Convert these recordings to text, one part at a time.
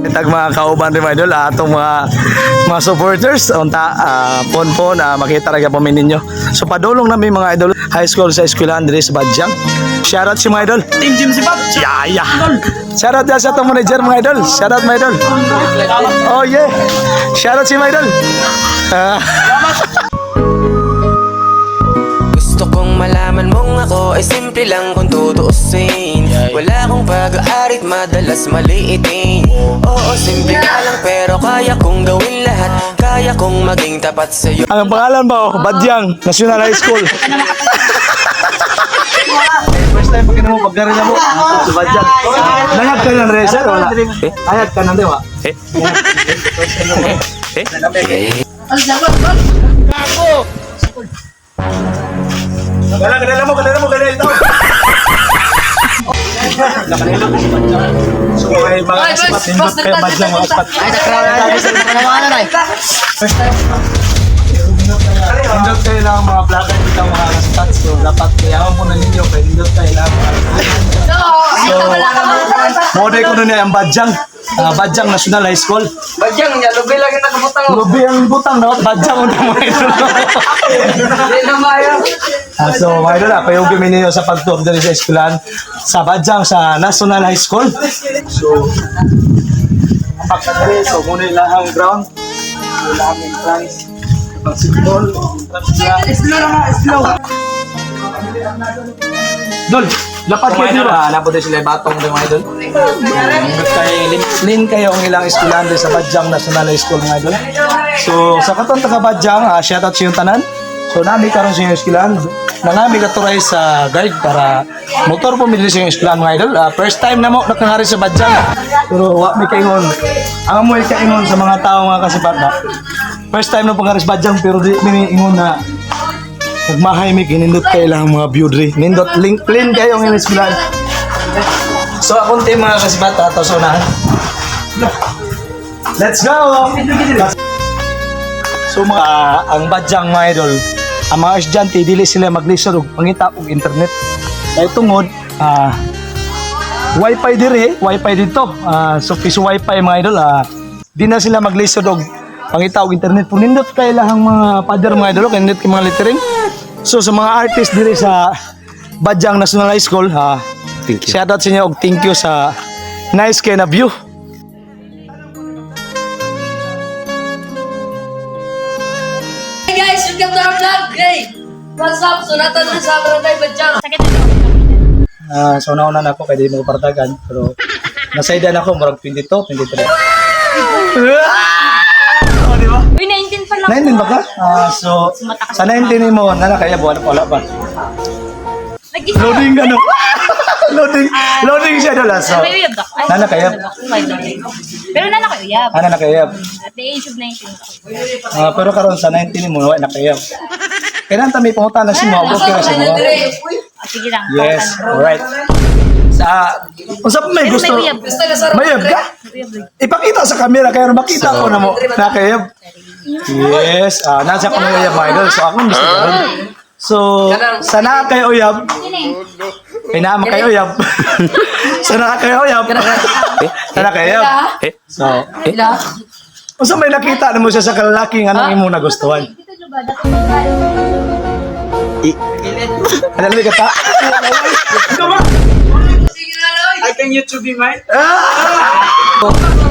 Tag mga kauban rin mga idol, atong mga supporters unta pon makita ra gyapon ninyo. So padulong na may mga idol high school sa eskwelahan diri sa Badyang. Shoutout si mga idol. Team Jim si Bob. Yeah. Shoutout ya sa atong manager mga idol. Shoutout mga idol. Oh yeah. Shoutout si mga idol. Gusto kong malaman mong ako ay simple lang kung tutuusin. Wala akong pag-aarit, madalas maliitin. Oo, simple nga lang pero kaya kong gawin lahat. Kaya kong maging tapat sa'yo. Ang pangalan ba? Badyang National High School. First time pagkina mo pagkarin na mo sa Badyang. Nayag ka ng racer wala? Ayag ka ng dewa? Kadala mo ito. So may mga aspat nindot kayo Badyang mga aspat. Ay, nakraw na tayo sa panawangan na. First time. Nindot kayo lang mga vlogger dito mga aspat. So dapat kayawan po na ninyo kaya nindot kayo lang mga so model ko na yung Badyang. Badyang National High School. Badyang niya, lubi lagi nakabutang. Lubi ang butang no? Badyang unang mga ito. Hindi na mayo. So mga idol, payong kami ninyo sa pag-tour dito sa eskwelahan sa Badyang sa National High School. So, pagkakari, so muna yung lahang ground. Yung lahang entrance. Pag-football, entrance lang. Slow. Dol, lapat kayo dito. Napo din sila batong ng mga idol. Lin kayo ang ilang eskwelahan dito sa Badyang National High School mga idol. So, sa katong taga Badyang, shoutout sa iyong tanan. So, nami karon sa iyong eskwelahan. Nangami katuray sa guide para motor po midili sa iyong eskwelahan mga idol. First time na mo nakangari sa Badyang. Pero wa may kaingon. Ang amoy kaingon sa mga tao mga kasipat na. First time na pangari sa Badyang pero di may ingon na nagmahay may kinindot kayo lang mga view diri. Nindot link clean kayo ang iyong eskwelahan. So, akong team mga kasipat ato sa unahan. Let's go! So mga ang Badyang mga idol, ang mga estudyante dili sila maglisod og pangita og internet. Dahil tungod wifi diri, wifi dito. So piso wifi mga idol, di na sila maglisod og pangita og internet. Punindot kay lahang mga father mga idol, kanindot kay mga lettering. So sa mga artist diri sa Badyang National High School, shout out sa inyo og thank you sa nice kay na view. Hey guys, welcome to our vlog. Hey, what's up? So natin na sa Barangay Badyang. So nauna na ako kaya di mo partagan pero nasaidan ako murag 22, 23. Oh, di ba? Uy, 19 pa lang. 19 ba ka? So sa 19 mo nana kaya buwan wala ba? Nag-isa. Loading ka no? loading siya doon so. May uyab ka? Nana kaya? Pero nana ko uyab. Ana na kaya? At the age of 19 ako. Pero karon sa 19 mo wala na kaya. Kailan ta may pangutan na si mo, okay na si mo. Sige lang. Yes, alright. Sa unsa pa may Pero gusto? may uyab. Mayab ka? Ipakita sa camera kaya makita ko na mo nakayab. Yes, nasa ko na uyab mga idol. So ako gusto ko. So sana kayo uyab. Pinama kayo uyab. Sana kayo uyab. Sana kayo uyab. So, unsa may nakita na mo siya sa kalalaking anong imo nagustuhan? Ano lang ka ta? I can YouTube be mine.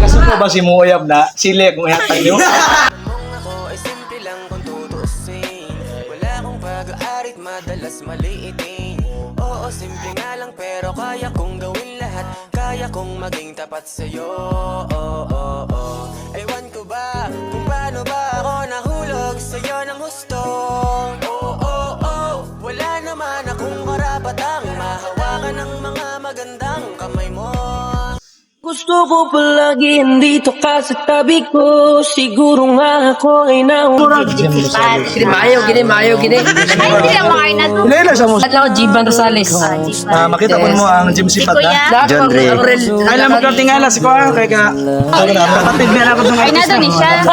Kaso ko ba si Muyab na sili kung ihatag niyo? Ako ay simple lang kung tutuusin. Wala akong pag-aarit, madalas maliitin. Oo, simple nga lang pero kaya kong gawin lahat. Kaya kong maging tapat sa'yo. Ewan ko ba kung paano ba ako nahulog sa'yo ng husto. Wala naman akong karapatang mahawakan ng mga magandang kamay mo. Gusto ko palagi dito ka sa tabi ko. Siguro nga ako ay nahulog. Gini Mayo, gini. Ay, hindi lang mga ina to. Ilan sa mo? At lang ako, Jiban Rosales. Makita ko mo ang gym sipat na. John Ray. Alam mo ko tingala si Kuya kaya ka. Kapatid na ako Ay, na doon siya.